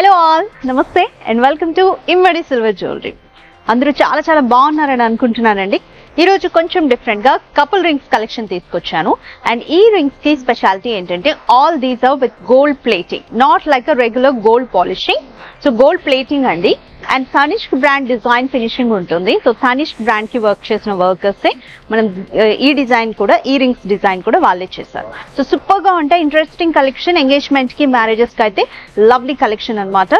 Hello all, Namaste and welcome to Immadi Silver Jewelry. అందరూ చాలా బాగున్నారని అనుకుంటున్నానండి. ఈ రోజు కొంచెం డిఫరెంట్ గా కపుల్ రింగ్స్ కలెక్షన్ తీసుకొచ్చాను అండ్ ఈ రింగ్స్ కి స్పెషాలిటీ ఏంటంటే all these are with gold plating, not like a regular gold polishing. So gold plating అండి and Tanishq brand design finishing ఉంటుంది. సో తనిష్క్ బ్రాండ్ కి వర్క్ చేసిన వర్కర్స్ మనం ఈ డిజైన్ కూడా, ఈ రింగ్స్ డిజైన్ కూడా వాళ్ళే చేశారు. సో సూపర్ గా ఉంటాయి, ఇంట్రెస్టింగ్ కలెక్షన్. ఎంగేజ్మెంట్ కి, మ్యారేజెస్ కి అయితే లవ్లీ కలెక్షన్ అనమాట.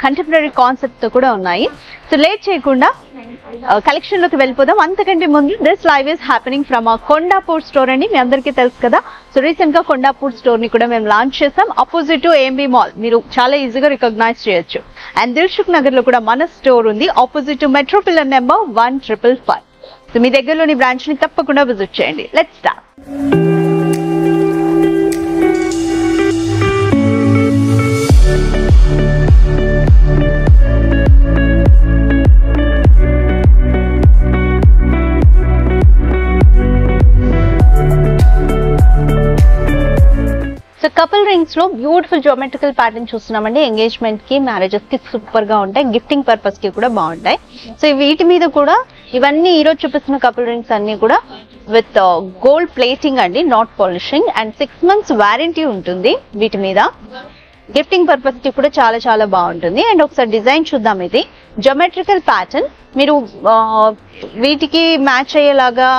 కంటెంపరీ కాన్సెప్ట్ తో కూడా ఉన్నాయి. సో లేట్ చేయకుండా కలెక్షన్ లోకి వెళ్ళిపోదాం. అంతకంటే ముందు this live is happening from ఆ కొండాపూర్ స్టోర్ అండి. మీ అందరికీ తెలుసు కదా. సో రీసెంట్ గా కొండాపూర్ స్టోర్ ని కూడా మేము లాంచ్ చేసాం. అపోజిట్ టు AMB మాల్, మీరు చాలా ఈజీగా రికగ్నైజ్ చేయొచ్చు. అండ్ దిల్సుఖ్ నగర్ లో కూడా మన స్టోర్ ఉంది, opposite to metro pillar number 1555. So మీ దగ్గరలోని బ్రాంచ్ ని తప్పకుండా విజిట్ చేయండి. Let's start. So couple rings లో బ్యూటిఫుల్ జియోమెట్రికల్ ప్యాటర్న్ చూస్తున్నామండి. ఎంగేజ్మెంట్ కి, మ్యారేజెస్ కి సూపర్ గా ఉంటాయి. గిఫ్టింగ్ పర్పస్ కి కూడా బాగుంటాయి. సో వీటి మీద కూడా ఇవన్నీ ఈరోజు చూపిస్తున్న కపుల్ రింగ్స్ అన్ని కూడా విత్ గోల్డ్ ప్లేటింగ్ అండి, not polishing. And 6 months warranty ఉంటుంది వీటి మీద. గిఫ్టింగ్ పర్పస్ కి కూడా చాలా బాగుంటుంది. అండ్ ఒకసారి డిజైన్ చూద్దాం. ఇది జియోమెట్రికల్ ప్యాటర్న్. మీరు వీటికి మ్యాచ్ అయ్యేలాగా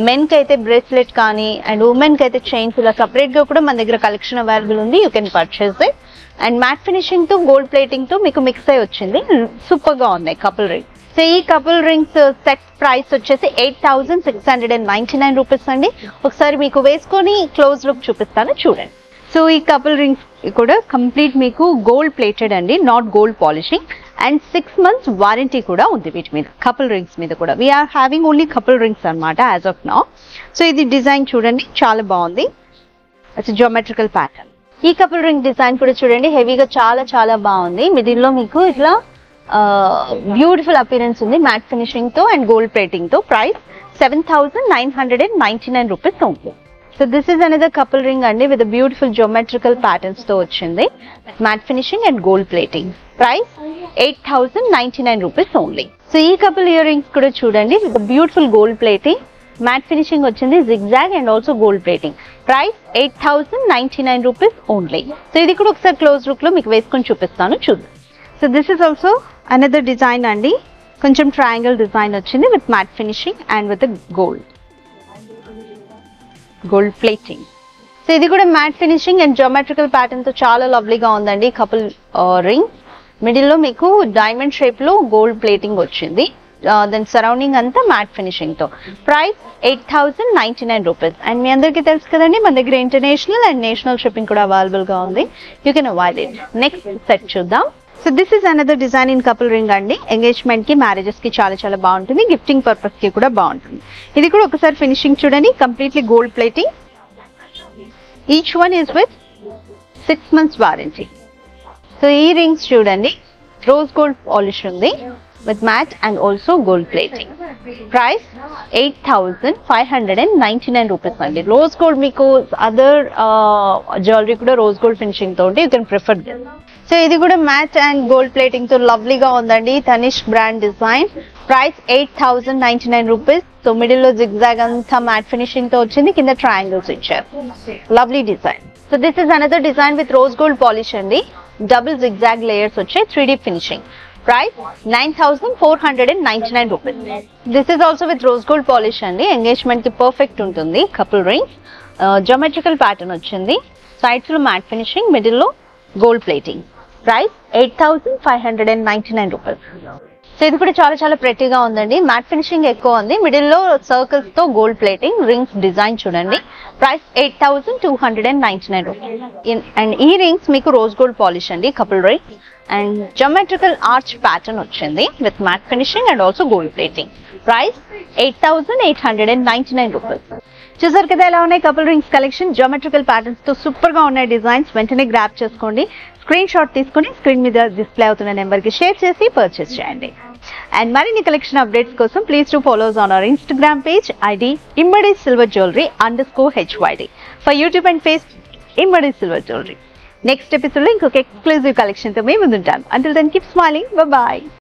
మెన్ కి అయితే బ్రేస్లెట్ కానీ అండ్ ఉమెన్ కి అయితే చైన్స్ ఇలా సపరేట్ గా కూడా మన దగ్గర కలెక్షన్ అవైలబుల్ ఉంది. You can purchase it. And mat finishing తో గోల్డ్ ప్లేటింగ్ తో మీకు మిక్స్ అయి వచ్చింది. సూపర్ గా ఉన్నాయి కపుల్ రింగ్స్. సో ఈ కపుల్ రింగ్స్ సెట్ ప్రైస్ వచ్చేసి 8699 రూపీస్ అండి. ఒకసారి మీకు వేసుకొని క్లోజ్ లుక్ చూపిస్తాను, చూడండి. సో ఈ కపుల్ రింగ్స్ కూడా కంప్లీట్ మీకు గోల్డ్ ప్లేటెడ్ అండి, not gold polishing. And 6 months warranty కూడా ఉంది వీటి మీద. కపుల్ రింగ్స్ మీద కూడా we are having only couple rings అనమాట యాజ్ ఆఫ్ నౌ. సో ఇది డిజైన్ చూడండి, చాలా బాగుంది. It's geometrical pattern. ఈ కపుల్ రింగ్ డిజైన్ కూడా చూడండి, హెవీగా చాలా బాగుంది. మిడిల్ లో మీకు ఇట్లా బ్యూటిఫుల్ అపిరెన్స్ ఉంది, మ్యాట్ ఫినిషింగ్ తో అండ్ గోల్డ్ ప్లేటింగ్ తో. ప్రైస్ 7999 రూపీస్ ఉంది. So this is another couple ring అండి విత్ బ్యూటిఫుల్ జియోమెట్రికల్ ప్యాటర్న్స్ తో వచ్చింది, matte finishing and gold plating. Price 8099 rupees only. So ఈ కపుల్ ఇయర్ రింగ్స్ కూడా చూడండి with beautiful gold plating, matte finishing వచ్చింది, zigzag and also gold plating. Price 8099 rupees only. So ఇది కూడా ఒకసారి close look లో మీకు వేసుకొని చూపిస్తాను, చూద్దాం. So this is also another design అండి. కొంచెం ట్రయాంగిల్ డిజైన్ వచ్చింది with matte finishing and with gold plating. So ఇది కూడా mat finishing and geometrical pattern తో చాలా లవ్లీగా ఉందండి. కపుల్ రింగ్ మిడిల్ లో మీకు డైమండ్ షేప్ లో గోల్డ్ ప్లేటింగ్ వచ్చింది, దెన్ సరౌండింగ్ అంతా మ్యాట్ ఫినిషింగ్ తో. Price 8099 rupees. అండ్ మీ అందరికీ తెలుసు కదండి, మన దగ్గర ఇంటర్నేషనల్ అండ్ నేషనల్ షిప్పింగ్ కూడా అవైలబుల్ గా ఉంది. You can avail it. Next set చూద్దాం. So this is another design in couple ring అండి. ఎంగేజ్మెంట్ కి, మ్యారేజెస్ కి చాలా బాగుంటుంది. గిఫ్టింగ్ పర్పస్ కి కూడా బాగుంటుంది. ఇది కూడా ఒకసారి ఫినిషింగ్ చూడండి, completely gold plating. Each one is with 6 months warranty. So ఈ రింగ్స్ చూడండి, రోజ్ గోల్డ్ పాలిష్ ఉంది with Matt and also gold plating. Price 8599 rupees అండి. రోజ్ గోల్డ్ మీకు అదర్ జ్యువెలరీ కూడా రోజ్ గోల్డ్ ఫినిషింగ్ తో ఉంటే you can prefer this. So ఇది కూడా మ్యాట్ అండ్ గోల్డ్ ప్లేటింగ్ తో లవ్లీగా ఉందండి. Tanishq brand design. Price 8099 rupees. So middle లో జిగ్జాగ్ అంతా మ్యాట్ ఫినిషింగ్ తో వచ్చింది, కింద ట్రయాంగిల్స్ ఇచ్చారు. Lovely design. So this is another design with rose gold polish అండి. డబుల్ జిగ్జాగ్ లేయర్స్ వచ్చాయి, 3D finishing. Price 9499 rupees. This is also with rose gold polish అండి. Engagement కి పర్ఫెక్ట్ ఉంటుంది. కపుల్ రింగ్స్ జియోమెట్రికల్ ప్యాటర్న్ వచ్చింది, sides లో matte finishing, middle లో gold plating. Price 8599 rupees. So ఇది కూడా చాలా ప్రెట్టీగా ఉందండి. మ్యాట్ ఫినిషింగ్ ఎక్కువ ఉంది, మిడిల్ లో సర్కిల్స్ తో గోల్డ్ ప్లేటింగ్. రింగ్స్ డిజైన్ చూడండి. Price 8299 rupees. అండ్ ఈ రింగ్స్ మీకు రోజ్ గోల్డ్ పాలిష్ అండి, couple rings and geometrical arch pattern వచ్చింది with matte finishing and also gold plating. Price 8899 rupees. చూసారు కదా ఎలా ఉన్నాయి couple rings collection. Geometrical patterns తో సూపర్ గా ఉన్నాయి డిజైన్స్. వెంటనే గ్రాప్ చేసుకోండి, స్క్రీన్ షాట్ తీసుకుని స్క్రీన్ మీద డిస్ప్లే అవుతున్న నెంబర్ కి షేర్ చేసి పర్చేస్ చేయండి. And మరిన్ని కలెక్షన్ అప్డేట్స్ కోసం please to follow us on our Instagram page ID Immadi Silver Jewelry _HYD. For YouTube and Facebook Immadi Silver Jewelry. Next episode లో ఇంకొక ఎక్స్క్లూజివ్ కలెక్షన్ తో మేము ముందుంటాను. Until then keep smiling, bye.